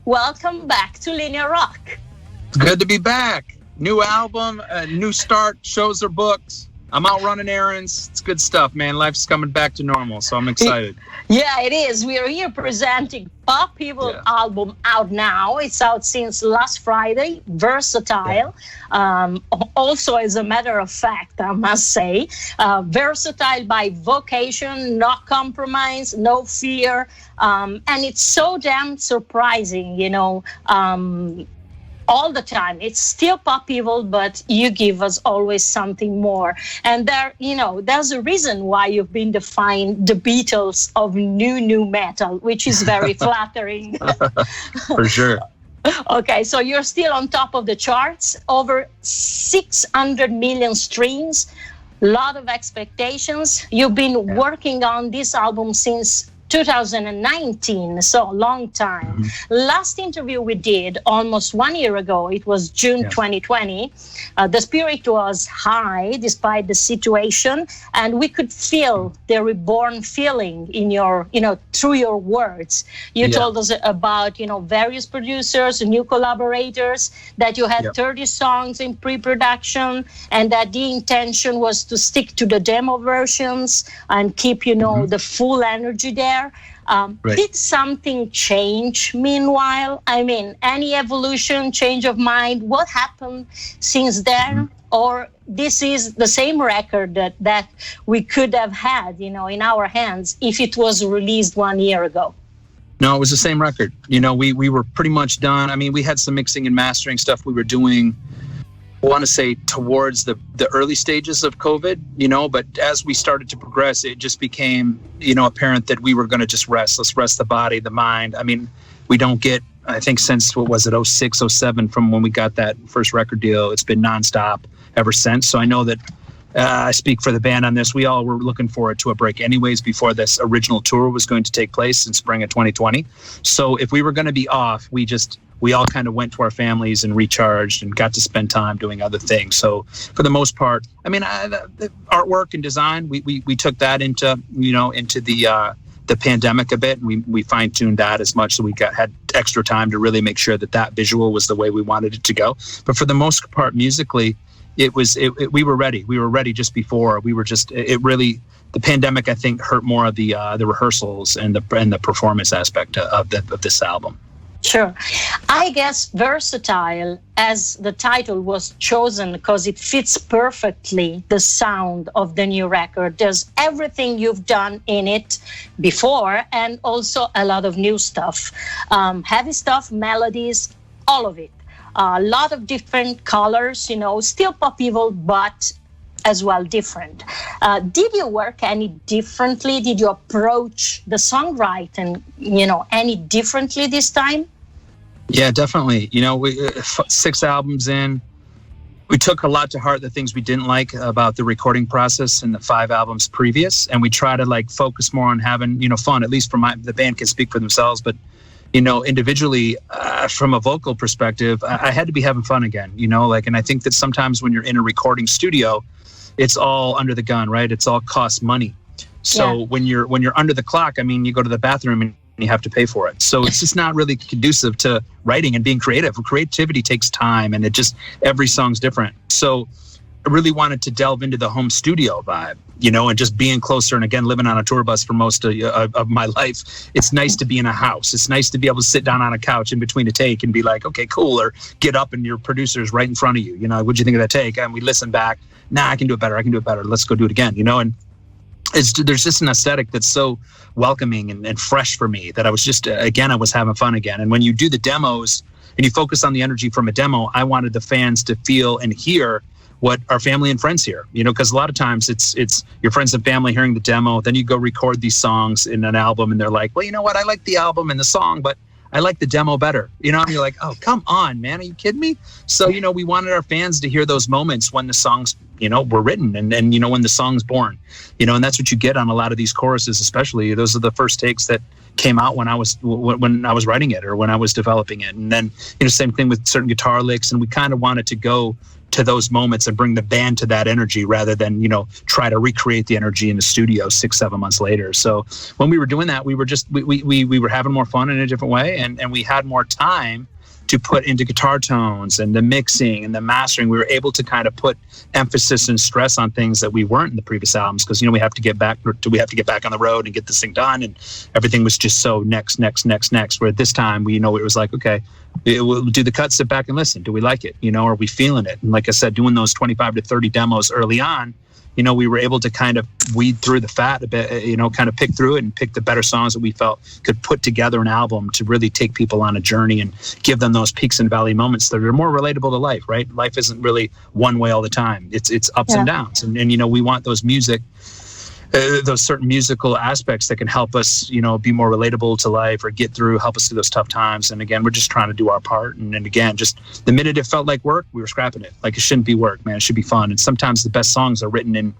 welcome back to Linear Rock. It's good to be back. New album, new start, shows or books. I'm out running errands. It's good stuff, man. Life's coming back to normal, so I'm excited. Yeah, it is. We are here presenting Pop Evil album out now. It's out since last Friday. Versatile. Yeah. Also, as a matter of fact, I must say, versatile by vocation, no compromise, no fear. And it's so damn surprising, you know. All the time. It's still Pop Evil, but you give us always something more. And there, you know, there's a reason why you've been defined the Beatles of new metal, which is very flattering. For sure. Okay, so you're still on top of the charts, over 600 million streams, lot of expectations. You've been working on this album since 2019, so a long time. Mm-hmm. Last interview we did almost 1 year ago, it was June 2020. The spirit was high despite the situation, and we could feel the reborn feeling in your, you know, through your words. You told us about, you know, various producers, new collaborators, that you had 30 songs in pre-production, and that the intention was to stick to the demo versions and keep, you know, the full energy there. Did something change meanwhile? I mean, any evolution, change of mind? What happened since then? Or this is the same record that we could have had, you know, in our hands if it was released 1 year ago? No, it was the same record. You know, we were pretty much done. I mean, we had some mixing and mastering stuff we were doing, I want to say, towards the early stages of COVID, you know, but as we started to progress, it just became, you know, apparent that we were going to just rest. Let's rest the body, the mind. I mean, we don't get, I think since, what was it, 06, 07, from when we got that first record deal, it's been nonstop ever since. So I know that I speak for the band on this. We all were looking forward to a break anyways before this original tour was going to take place in spring of 2020. So if we were going to be off, we all kind of went to our families and recharged and got to spend time doing other things. So for the most part, I mean, the artwork and design, we took that into, you know, into the pandemic a bit, and we fine tuned that as much so we had extra time to really make sure that visual was the way we wanted it to go. But for the most part, musically, we were ready. We were ready just before. We were just, it really, the pandemic, I think, hurt more of the rehearsals and the performance aspect of this album. Sure. I guess Versatile, as the title, was chosen because it fits perfectly the sound of the new record. There's everything you've done in it before, and also a lot of new stuff. Heavy stuff, melodies, all of it. A lot of different colors, you know, still Pop Evil, but as well different. Did you work any differently? Did you approach the songwriting, you know, any differently this time? Yeah, definitely. You know, we 6 albums in, we took a lot to heart the things we didn't like about the recording process in the 5 albums previous, and we try to like focus more on having, you know, fun. At least the band can speak for themselves, but you know, individually, from a vocal perspective, I had to be having fun again, you know, like, and I think that sometimes when you're in a recording studio, it's all under the gun, right? It's all cost money. So when you're under the clock, I mean, you go to the bathroom and you have to pay for it. So it's just not really conducive to writing and being creative. Creativity takes time, and every song's different. So I really wanted to delve into the home studio vibe, you know, and just being closer. And again, living on a tour bus for most of my life, it's nice to be in a house. It's nice to be able to sit down on a couch in between a take and be like, okay, cool. Or get up and your producer's right in front of you. You know, what'd you think of that take? And we listen back. Nah, I can do it better. Let's go do it again, you know? And there's just an aesthetic that's so welcoming and fresh for me that I was just, again, I was having fun again. And when you do the demos and you focus on the energy from a demo, I wanted the fans to feel and hear what our family and friends hear, you know, because a lot of times it's your friends and family hearing the demo, then you go record these songs in an album and they're like, well, you know what, I like the album and the song, but I like the demo better, you know, and you're like, oh, come on, man, are you kidding me? So, you know, we wanted our fans to hear those moments when the songs were written, and when the song's born, and that's what you get on a lot of these choruses, especially. Those are the first takes that came out when I was writing it or when I was developing it. And then, same thing with certain guitar licks. And we kind of wanted to go to those moments and bring the band to that energy rather than, try to recreate the energy in the studio 6-7 months later. So when we were doing that, we were just, we were having more fun in a different way. And we had more time to put into guitar tones and the mixing and the mastering. We were able to kind of put emphasis and stress on things that we weren't in the previous albums, because we have to get back on the road and get this thing done, and everything was just so next. Where at this time it was like, okay, we'll do the cut, sit back and listen. Do we like it? Are we feeling it? And like I said, doing those 25 to 30 demos early on, we were able to kind of weed through the fat a bit, kind of pick through it and pick the better songs that we felt could put together an album to really take people on a journey and give them those peaks and valley moments that are more relatable to life, right? Life isn't really one way all the time. It's ups and downs. And we want those those certain musical aspects that can help us, be more relatable to life or help us through those tough times. And again, we're just trying to do our part. And again, just the minute it felt like work, we were scrapping it. Like, it shouldn't be work, man. It should be fun. And sometimes the best songs are written in,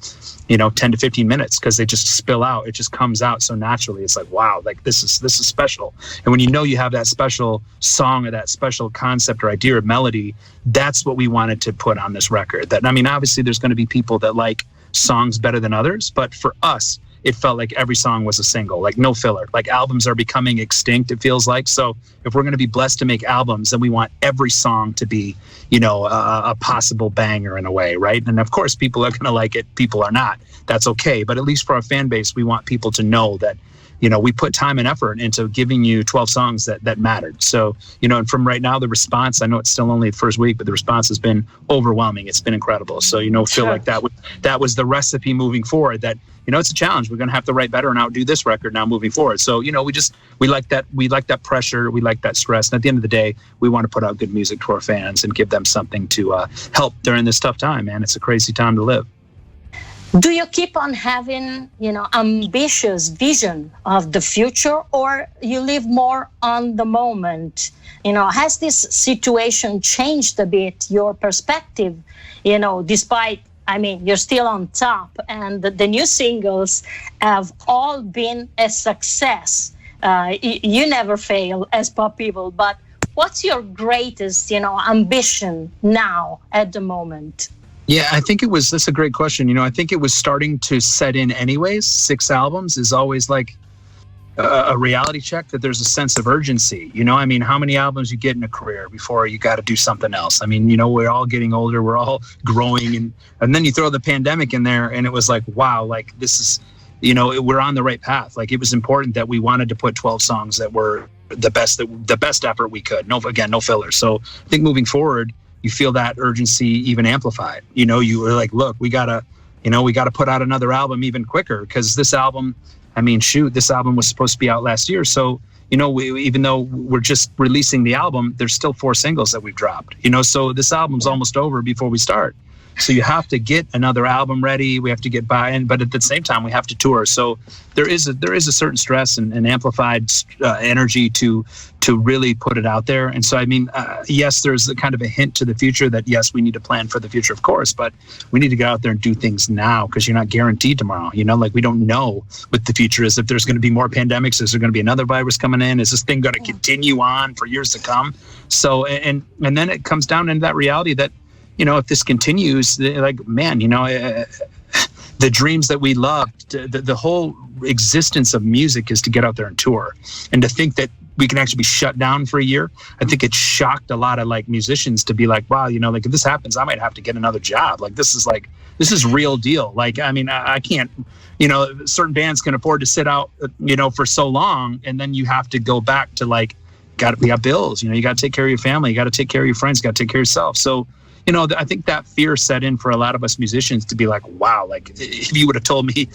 10 to 15 minutes because they just spill out. It just comes out so naturally. It's like, wow, like this is special. And when you have that special song or that special concept or idea or melody, that's what we wanted to put on this record. Obviously there's going to be people that like songs better than others, but for us it felt like every song was a single, like no filler. Like, albums are becoming extinct, it feels like. So if we're going to be blessed to make albums, then we want every song to be a possible banger in a way, right? And of course people are going to like it, people are not, that's okay. But at least for our fan base, we want people to know that we put time and effort into giving you 12 songs that mattered. So, and from right now, the response, I know it's still only the first week, but the response has been overwhelming. It's been incredible. So, feel like that was the recipe moving forward, that, it's a challenge. We're going to have to write better and outdo this record now moving forward. So, we like that pressure. We like that stress. And at the end of the day, we want to put out good music to our fans and give them something to help during this tough time, man. It's a crazy time to live. Do you keep on having, ambitious vision of the future, or you live more on the moment? Has this situation changed a bit your perspective, despite, you're still on top, and the new singles have all been a success. You never fail as pop people, but what's your greatest, ambition now at the moment? Yeah, I think that's a great question. I think it was starting to set in anyways. 6 albums is always like a reality check that there's a sense of urgency. How many albums you get in a career before you got to do something else? We're all getting older, we're all growing. And then you throw the pandemic in there and it was like, wow, like this is, we're on the right path. Like, it was important that we wanted to put 12 songs that were the best effort we could. No filler. So I think moving forward, you feel that urgency even amplified. You were like, look, we gotta put out another album even quicker, because this album, this album was supposed to be out last year. So, even though we're just releasing the album, there's still 4 singles that we've dropped, so this album's almost over before we start. So you have to get another album ready. We have to get buy-in, but at the same time, we have to tour. So there is a certain stress and amplified energy to really put it out there. And so, yes, there's a kind of a hint to the future that, yes, we need to plan for the future, of course, but we need to get out there and do things now, because you're not guaranteed tomorrow. We don't know what the future is. If there's going to be more pandemics, is there going to be another virus coming in? Is this thing going to continue on for years to come? So, and then it comes down into that reality that, if this continues, like, man, the dreams that we loved, the whole existence of music is to get out there and tour. And to think that we can actually be shut down for a year, I think it shocked a lot of musicians to be like, wow, if this happens, I might have to get another job. Like, this is real deal. Like, I can't, certain bands can afford to sit out, for so long. And then you have to go back to we got bills, you got to take care of your family. You got to take care of your friends. You got to take care of yourself. So, I think that fear set in for a lot of us musicians to be like, wow, like, if you would have told me,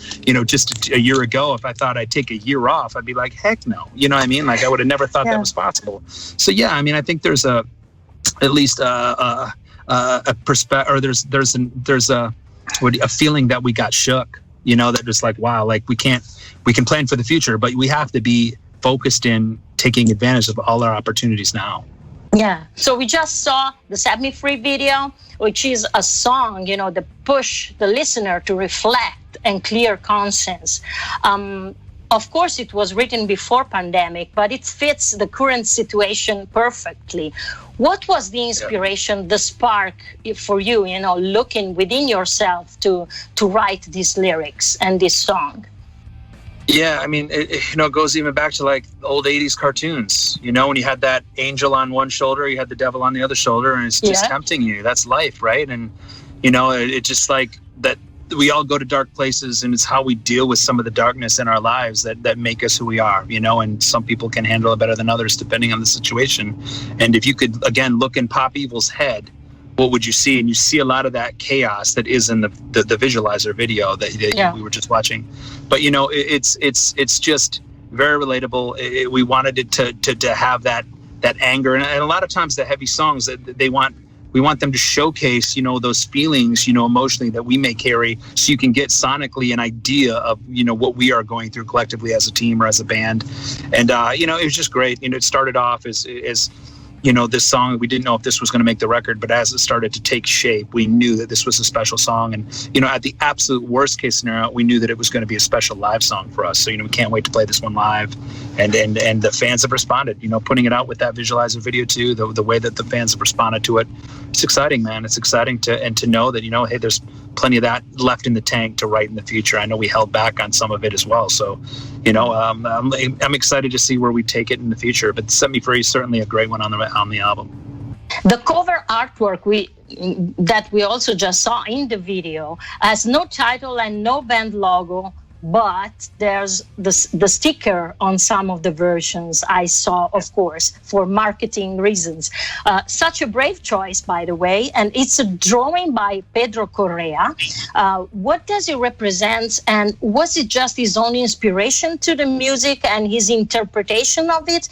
just a year ago, if I thought I'd take a year off, I'd be like, heck no. Like, I would have never thought that was possible. So, yeah, I think there's at least a perspective, or there's a feeling that we got shook, that just like, wow, like we can plan for the future, but we have to be focused in taking advantage of all our opportunities now. Yeah. So we just saw the Set Me Free video, which is a song, that push the listener to reflect and clear conscience. Of course, it was written before pandemic, but it fits the current situation perfectly. What was the inspiration, the spark for you, looking within yourself to write these lyrics and this song? Yeah, I mean, it goes even back to like old 80s cartoons, when you had that angel on one shoulder, you had the devil on the other shoulder, and it's just tempting you. That's life, right? And, it just like that. We all go to dark places, and it's how we deal with some of the darkness in our lives that make us who we are, and some people can handle it better than others depending on the situation. And if you could, again, look in Pop Evil's head, what would you see? And you see a lot of that chaos that is in the visualizer video that we were just watching. But, it's just very relatable. We wanted it to have that anger. And a lot of times the heavy songs that we want them to showcase, those feelings, emotionally that we may carry, so you can get sonically an idea of, what we are going through collectively as a team or as a band. And, it was just great. It started off as this song, we didn't know if this was going to make the record, but as it started to take shape, we knew that this was a special song. And, at the absolute worst case scenario, we knew that it was going to be a special live song for us. So, we can't wait to play this one live. And the fans have responded, putting it out with that visualizer video too, the way that the fans have responded to it. It's exciting, man. It's exciting to know that, hey, there's plenty of that left in the tank to write in the future. I know we held back on some of it as well. So, I'm excited to see where we take it in the future. But Set Me Free is certainly a great one on the album. The cover artwork that we also just saw in the video has no title and no band logo, but there's the sticker on some of the versions I saw, of course, for marketing reasons. Such a brave choice, by the way, and it's a drawing by Pedro Correa. What does it represent, and was it just his own inspiration to the music and his interpretation of it,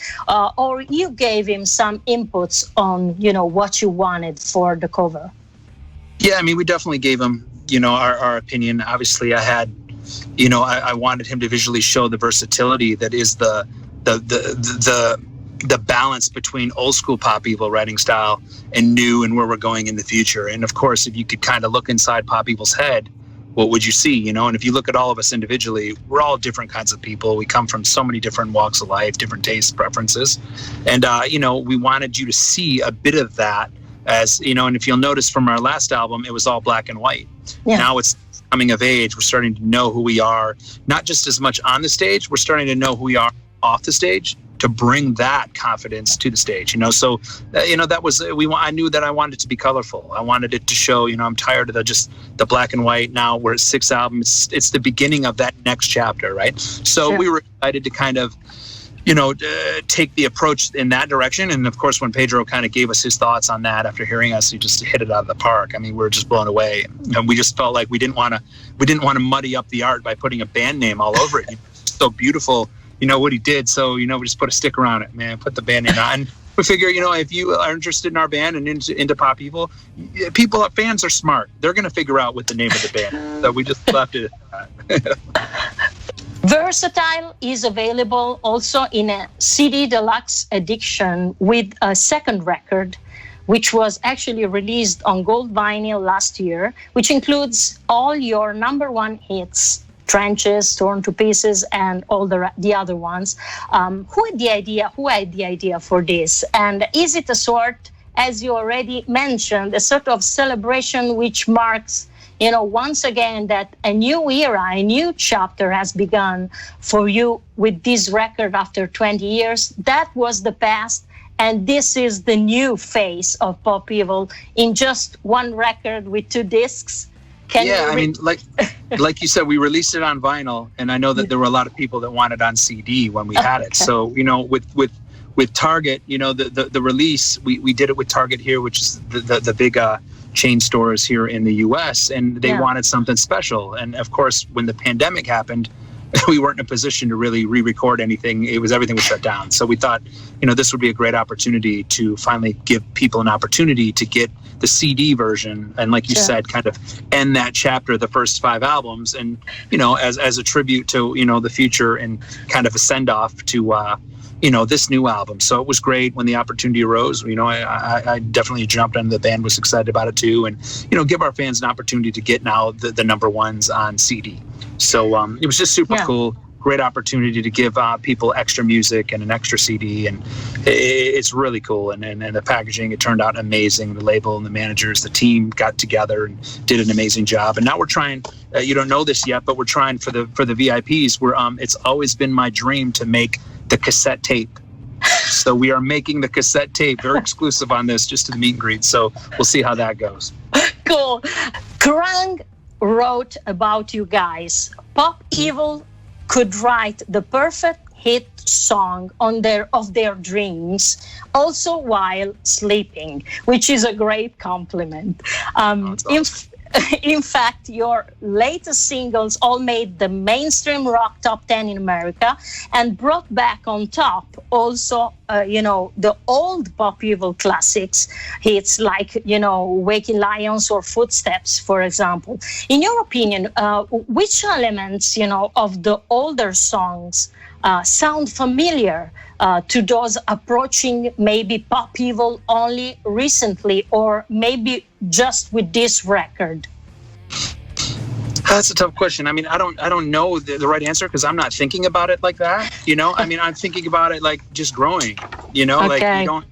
or you gave him some inputs on, what you wanted for the cover? Yeah, I mean, we definitely gave him, our opinion. Obviously, I had I wanted him to visually show the versatility that is the balance between old school Pop Evil writing style and new and where we're going in the future. And of course, if you could kind of look inside Pop Evil's head, what would you see? And if you look at all of us individually, we're all different kinds of people. We come from so many different walks of life, different tastes, preferences. And, we wanted you to see a bit of that as, and if you'll notice from our last album, it was all black and white. Yeah. Now it's coming of age. We're starting to know who we are, not just as much on the stage, we're starting to know who we are off the stage to bring that confidence to the stage, so that was I knew that I wanted it to be colorful. I wanted it to show, I'm tired of the black and white. Now we're at 6 albums. It's the beginning of that next chapter, right? So we were excited to kind of take the approach in that direction. And of course, when Pedro kind of gave us his thoughts on that after hearing us, he just hit it out of the park. I mean, we were just blown away, and we just felt like we didn't want to muddy up the art by putting a band name all over it. It's so beautiful, what he did. So, we just put a sticker on it, man, put the band name on. And we figure, if you are interested in our band and into Pop Evil, fans are smart. They're going to figure out what the name of the band. So we just left it at that. Versatile is available also in a CD deluxe edition with a second record, which was actually released on gold vinyl last year, which includes all your number one hits, Trenches, Torn to Pieces, and all the other ones. Who had the idea for this? And is it a sort, as you already mentioned, a sort of celebration which marks once again, that a new era, a new chapter has begun for you with this record after 20 years? That was the past, and this is the new face of Pop Evil in just one record with 2 discs. Like you said, we released it on vinyl, and I know that there were a lot of people that wanted on CD when we had it. So, with Target, the release, we did it with Target here, which is the big chain stores here in the US, and they wanted something special. And of course, when the pandemic happened, we weren't in a position to really re-record anything. Everything was shut down. So we thought, this would be a great opportunity to finally give people an opportunity to get the CD version. And like you said, kind of end that chapter, the first 5 albums. And, as a tribute to, the future, and kind of a send off to this new album. So it was great when the opportunity arose. I definitely jumped on. The band was excited about it too, and give our fans an opportunity to get now the number ones on CD. So it was just super cool. Great opportunity to give people extra music and an extra CD, and it's really cool. And the packaging, it turned out amazing. The label and the managers, the team got together and did an amazing job. And now we're trying. You don't know this yet, but we're trying for the VIPs. It's always been my dream to make the cassette tape. So we are making the cassette tape, very exclusive on this, just to the meet and greet. So we'll see how that goes. Cool. Kerrang wrote about you guys. Pop Evil could write the perfect hit song of their dreams, also while sleeping, which is a great compliment. In fact, your latest singles all made the mainstream rock top 10 in America and brought back on top also, the old Pop Evil classics hits like, Waking Lions or Footsteps, for example. In your opinion, which elements, of the older songs sound familiar to those approaching maybe Pop Evil only recently, or maybe just with this record? That's a tough question. I mean, I don't know the right answer because I'm not thinking about it like that. I mean, I'm thinking about it like just growing. Okay. Like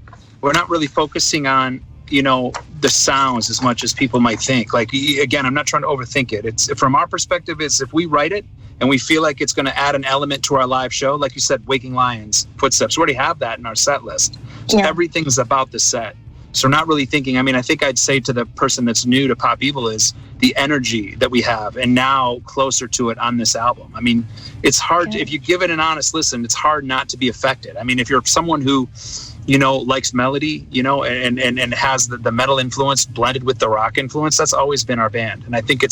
we're not really focusing on the sounds as much as people might think. Like, again, I'm not trying to overthink it. It's from our perspective, is if we write it and we feel like it's going to add an element to our live show, like you said, Waking Lions, Footsteps, we already have that in our set list. So everything's about the set. So we're not really thinking. I mean, I think I'd say to the person that's new to Pop Evil is the energy that we have, and now closer to it on this album. I mean, it's hard if you give it an honest listen. It's hard not to be affected. I mean, if you're someone who likes melody, and has the metal influence blended with the rock influence, that's always been our band. And I think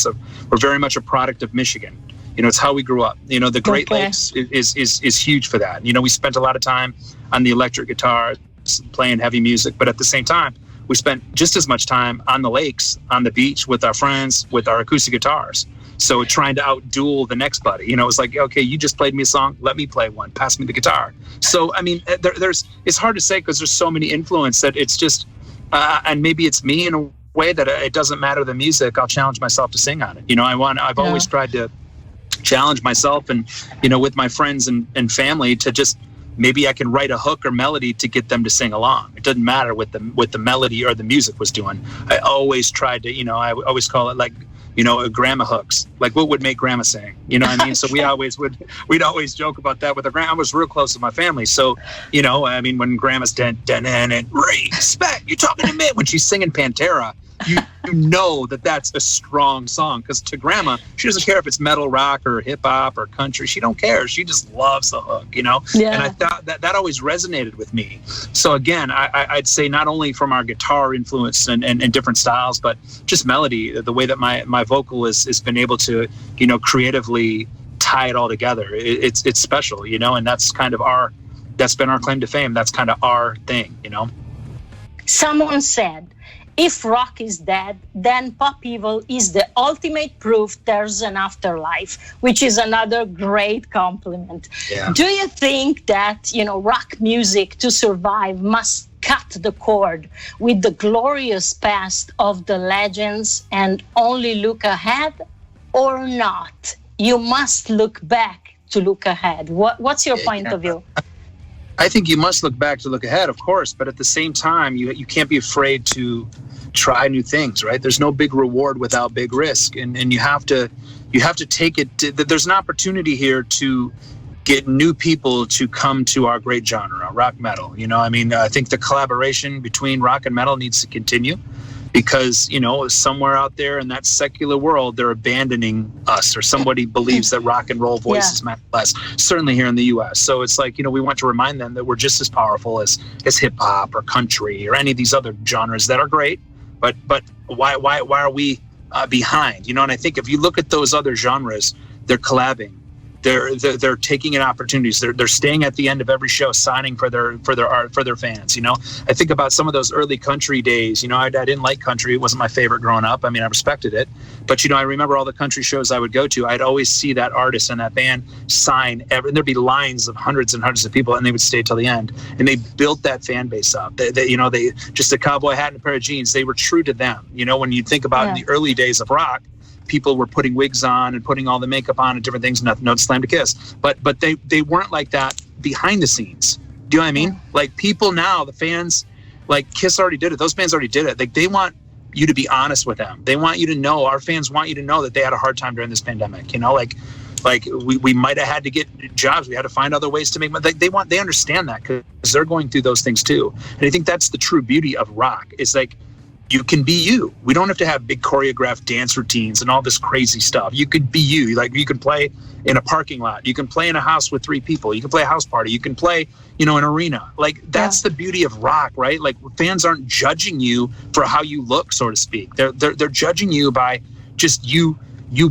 we're very much a product of Michigan. It's how we grew up. The Great Lakes is huge for that. We spent a lot of time on the electric guitar, playing heavy music, but at the same time, we spent just as much time on the lakes, on the beach with our friends, with our acoustic guitars. So trying to outduel the next buddy, it was like, okay, you just played me a song, let me play one, pass me the guitar. So, I mean, it's hard to say because there's so many influence that it's just, and maybe it's me in a way that it doesn't matter the music, I'll challenge myself to sing on it. I've always tried to challenge myself and, with my friends and family to just, maybe I can write a hook or melody to get them to sing along. It doesn't matter what the melody or the music was doing. I always tried to, I always call it like, grandma hooks. Like what would make grandma sing? You know what I mean? So we'd always joke about that with our grandma. I was real close with my family. So, I mean, when grandma's and respect, you're talking to me. When she's singing Pantera, you know that's a strong song, because to grandma, she doesn't care if it's metal, rock, or hip hop or country. She don't care. She just loves the hook, Yeah. And I thought that always resonated with me. So again, I'd say not only from our guitar influence and different styles, but just melody, the way that my vocal has been able to, creatively tie it all together. It's special, and that's kind of that's been our claim to fame. That's kind of our thing, Someone said, if rock is dead, then Pop Evil is the ultimate proof there's an afterlife, which is another great compliment. Yeah. Do you think that, rock music to survive must cut the cord with the glorious past of the legends and only look ahead, or not? You must look back to look ahead. What's your point of view? I think you must look back to look ahead, of course, but at the same time, you can't be afraid to try new things, right? There's no big reward without big risk, and you have to take it. There's an opportunity here to get new people to come to our great genre, rock metal. I think the collaboration between rock and metal needs to continue, because somewhere out there in that secular world, they're abandoning us, or somebody believes that rock and roll voices matter less, certainly here in the US. So it's like, we want to remind them that we're just as powerful as hip hop or country or any of these other genres that are great, but why are we behind? And I think if you look at those other genres, they're collabing, they're taking in opportunities. They're staying at the end of every show, signing for their fans. I think about some of those early country days. I didn't like country; it wasn't my favorite growing up. I mean, I respected it, but I remember all the country shows I would go to. I'd always see that artist and that band sign, and there'd be lines of hundreds and hundreds of people, and they would stay till the end. And they built that fan base up. They just a cowboy hat and a pair of jeans. They were true to them. When you think about in the early days of rock, people were putting wigs on and putting all the makeup on and different things. No slam to Kiss, but they weren't like that behind the scenes. Do you know what I mean? Like people now, the fans, like Kiss already did it. Those bands already did it. Like they want you to be honest with them. They want you to know. Our fans want you to know that they had a hard time during this pandemic. Like we might have had to get jobs. We had to find other ways to make money. They understand that because they're going through those things too. And I think that's the true beauty of rock. It's like, you can be you. We don't have to have big choreographed dance routines and all this crazy stuff. You could be you. Like you can play in a parking lot. You can play in a house with 3 people. You can play a house party. You can play, an arena. Like that's the beauty of rock, right? Like fans aren't judging you for how you look, so to speak. They're judging you by just you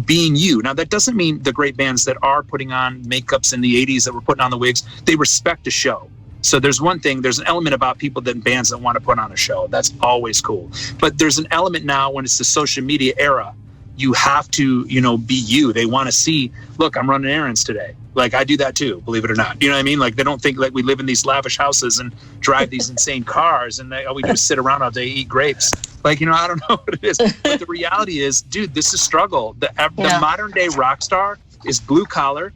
being you. Now that doesn't mean the great bands that are putting on makeups in the 80s that were putting on the wigs, they respect the show. So there's an element about people bands that want to put on a show. That's always cool. But there's an element now when it's the social media era, you have to, be you. They want to see, look, I'm running errands today. Like I do that too, believe it or not. You know what I mean? Like they don't think like we live in these lavish houses and drive these insane cars and we just sit around all day, eat grapes. Like, I don't know what it is. But the reality is, dude, this is struggle. The modern day rock star is blue collar.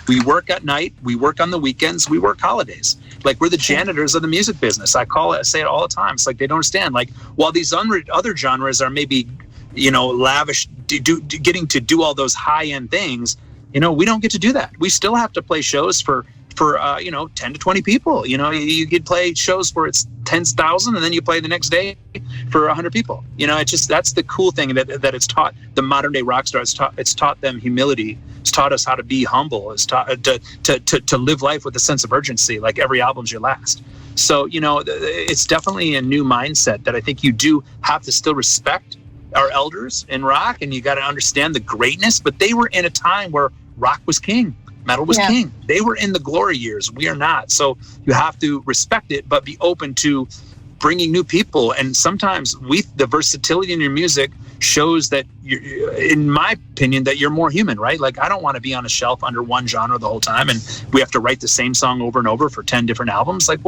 We work at night. We work on the weekends. We work holidays. Like we're the janitors of the music business. I say it all the time. It's like they don't understand. Like while these other genres are maybe, lavish, getting to do all those high end things, we don't get to do that. We still have to play shows for 10 to 20 people. You could play shows where it's 10,000 and then you play the next day for 100 people. That's the cool thing that it's taught the modern day rock star. It's taught them humility. It's taught us how to be humble. It's taught to live life with a sense of urgency. Like every album's your last. So, it's definitely a new mindset that I think you do have to still respect our elders in rock, and you got to understand the greatness, but they were in a time where rock was king. Metal was king. They were in the glory years. We are not. So you have to respect it, but be open to bringing new people. And sometimes the versatility in your music shows that, in my opinion, that you're more human, right? Like, I don't want to be on a shelf under one genre the whole time, and we have to write the same song over and over for 10 different albums. Like,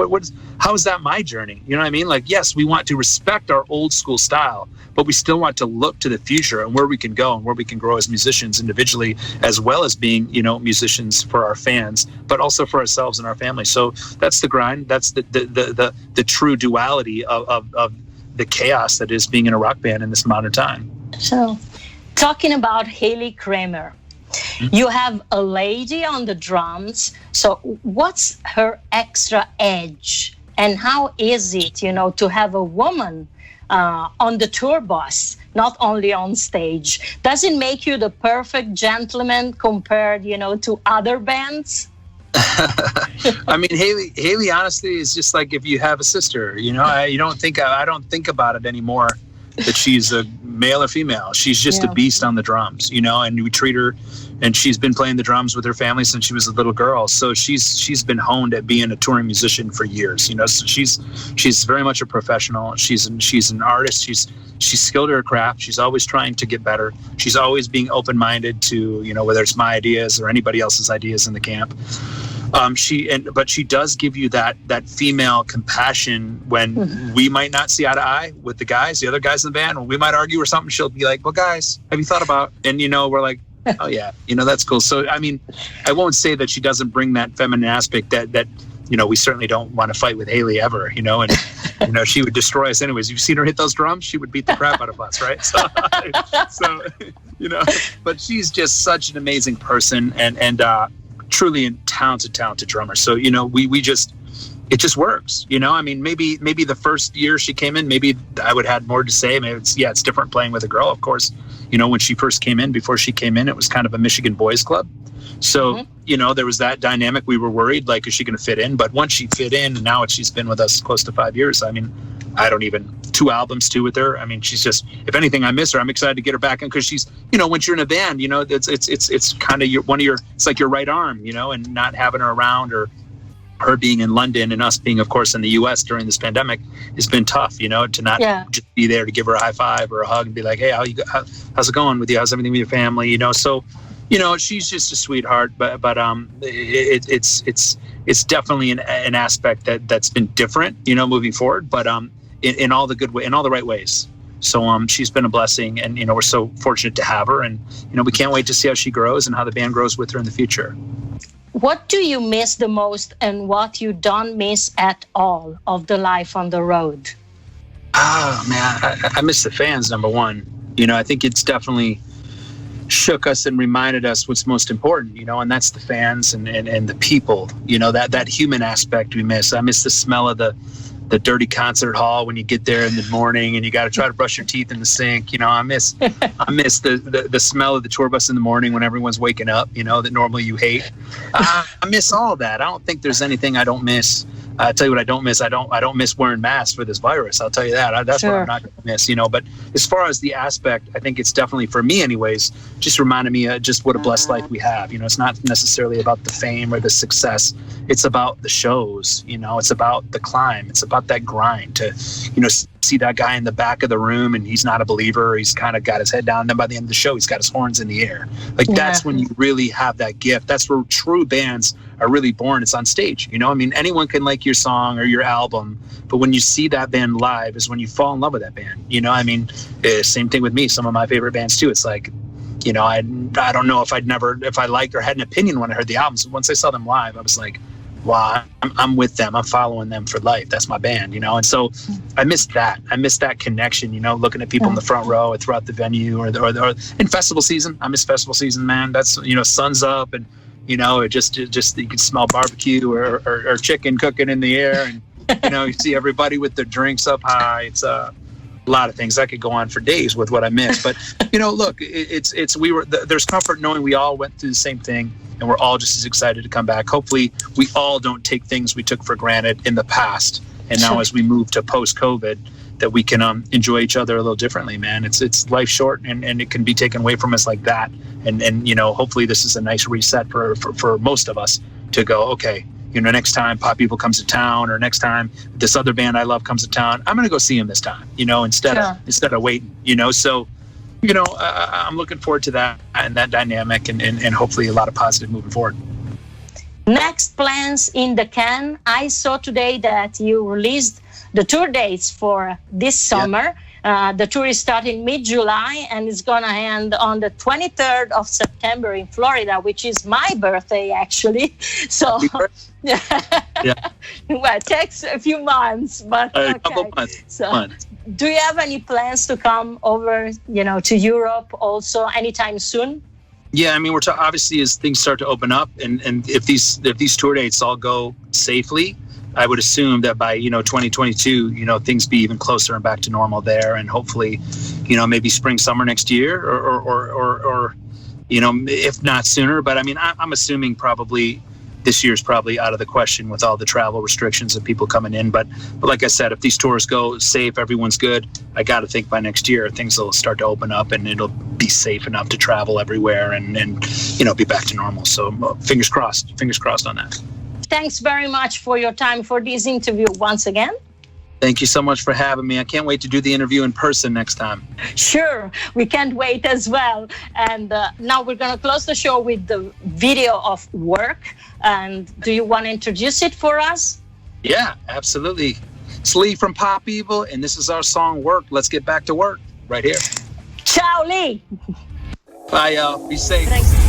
how is that my journey? You know what I mean? Like, yes, we want to respect our old school style, but we still want to look to the future and where we can go and where we can grow as musicians individually, as well as being, musicians for our fans, but also for ourselves and our family. So that's the grind. That's the true duality of the chaos that is being in a rock band in this modern time. So, talking about Hayley Kramer, you have a lady on the drums. So what's her extra edge? And how is it, to have a woman on the tour bus, not only on stage? Does it make you the perfect gentleman compared, to other bands? I mean, Hayley, honestly, is just like if you have a sister. I don't think about it anymore that she's a male or female. She's just a beast on the drums, and we treat her, and she's been playing the drums with her family since she was a little girl. So she's been honed at being a touring musician for years. So she's very much a professional. She's an artist. She's skilled at her craft. She's always trying to get better. She's always being open-minded to, whether it's my ideas or anybody else's ideas in the camp. But she does give you that female compassion when we might not see eye to eye with the other guys in the band. When we might argue or something, she'll be like, well, guys, have you thought about, and we're like, oh yeah, that's cool. So, I mean, I won't say that she doesn't bring that feminine aspect that we certainly don't want to fight with Hayley ever, and, she would destroy us anyways. You've seen her hit those drums. She would beat the crap out of us. Right. So, but she's just such an amazing person and truly a talented drummer. So, it just works, I mean, maybe the first year she came in, maybe I would have had more to say. Maybe it's different playing with a girl, of course. When she first came in, before she came in, it was kind of a Michigan boys club. So, there was that dynamic. We were worried, like, is she going to fit in? But once she fit in, and now she's been with us close to 5 years. I mean, I don't even 2 albums too with her. I mean, she's just, if anything, I miss her. I'm excited to get her back in because she's, you know, once you're in a band, you know, it's kind of it's like your right arm, you know, and not having her around, or her being in London and us being, of course, in the US during this pandemic has been tough, you know, to not just be there to give her a high five or a hug and be like, hey, how's it going with you? How's everything with your family? You know, so, you know, she's just a sweetheart, but it's definitely an aspect that's been different, you know, moving forward, but in all the good way, in all the right ways. So she's been a blessing, and, you know, we're so fortunate to have her, and, you know, we can't wait to see how she grows and how the band grows with her in the future. What do you miss the most, and what you don't miss at all of the life on the road? Oh, man, I miss the fans, number one. You know, I think it's definitely shook us and reminded us what's most important, you know, and that's the fans and the people, you know, that human aspect we miss. I miss the smell of the dirty concert hall when you get there in the morning and you got to try to brush your teeth in the sink. You know, I miss the smell of the tour bus in the morning when everyone's waking up, you know, that normally you hate. I miss all that. I don't think there's anything I don't miss. I'll tell you what I don't miss. I don't miss wearing masks for this virus. I'll tell you that. That's what I'm not going to miss, you know. But as far as the aspect, I think it's definitely, for me anyways, just reminded me of just what a blessed life we have. You know, it's not necessarily about the fame or the success. It's about the shows, you know. It's about the climb. It's about that grind to, you know, see that guy in the back of the room and he's not a believer. He's kind of got his head down. And then by the end of the show, he's got his horns in the air. Like, that's when you really have that gift. That's where true bands are really born. It's on stage. You know, I mean, anyone can like your song or your album, but when you see that band live is when you fall in love with that band. You know, I mean, same thing with me. Some of my favorite bands too. It's like, you know, I don't know if I liked or had an opinion when I heard the albums. Once I saw them live, I was like, wow, I'm with them. I'm following them for life. That's my band, you know? And so I missed that. I missed that connection, you know, looking at people in the front row or throughout the venue or in festival season. I miss festival season, man. That's, you know, sun's up and, you know, it just you can smell barbecue or chicken cooking in the air. And, you know, you see everybody with their drinks up high. It's a lot of things. I could go on for days with what I miss. But, you know, look, there's comfort knowing we all went through the same thing. And we're all just as excited to come back. Hopefully, we all don't take things we took for granted in the past. And now as we move to post-COVID, that we can enjoy each other a little differently, man. It's life short, and it can be taken away from us like that. And you know, hopefully this is a nice reset for most of us to go, okay, you know, next time Pop People comes to town, or next time this other band I love comes to town, I'm going to go see him this time, you know, instead of waiting, you know. So, you know, I'm looking forward to that and that dynamic and hopefully a lot of positive moving forward. Next plans in the can. I saw today that you released the tour dates for this summer. The tour is starting mid-July and it's going to end on the 23rd of September in Florida, which is my birthday, actually. So, well, it takes a few months, but a couple months. So, do you have any plans to come over, you know, to Europe also anytime soon? Yeah, I mean, we're obviously as things start to open up, and if these tour dates all go safely, I would assume that by, you know, 2022, you know, things be even closer and back to normal there, and hopefully, you know, maybe spring, summer next year, or you know, if not sooner. But I mean, I'm assuming probably this year's probably out of the question with all the travel restrictions and people coming in. But like I said, if these tours go safe, everyone's good, I got to think by next year things will start to open up and it'll be safe enough to travel everywhere and you know, be back to normal. So fingers crossed on that. Thanks very much for your time for this interview once again. Thank you so much for having me. I can't wait to do the interview in person next time. Sure, we can't wait as well. And now we're going to close the show with the video of Work. And do you want to introduce it for us? Yeah, absolutely. It's Leigh from Pop People, and this is our song Work. Let's get back to work right here. Ciao, Leigh. Bye, y'all. Be safe. Thanks.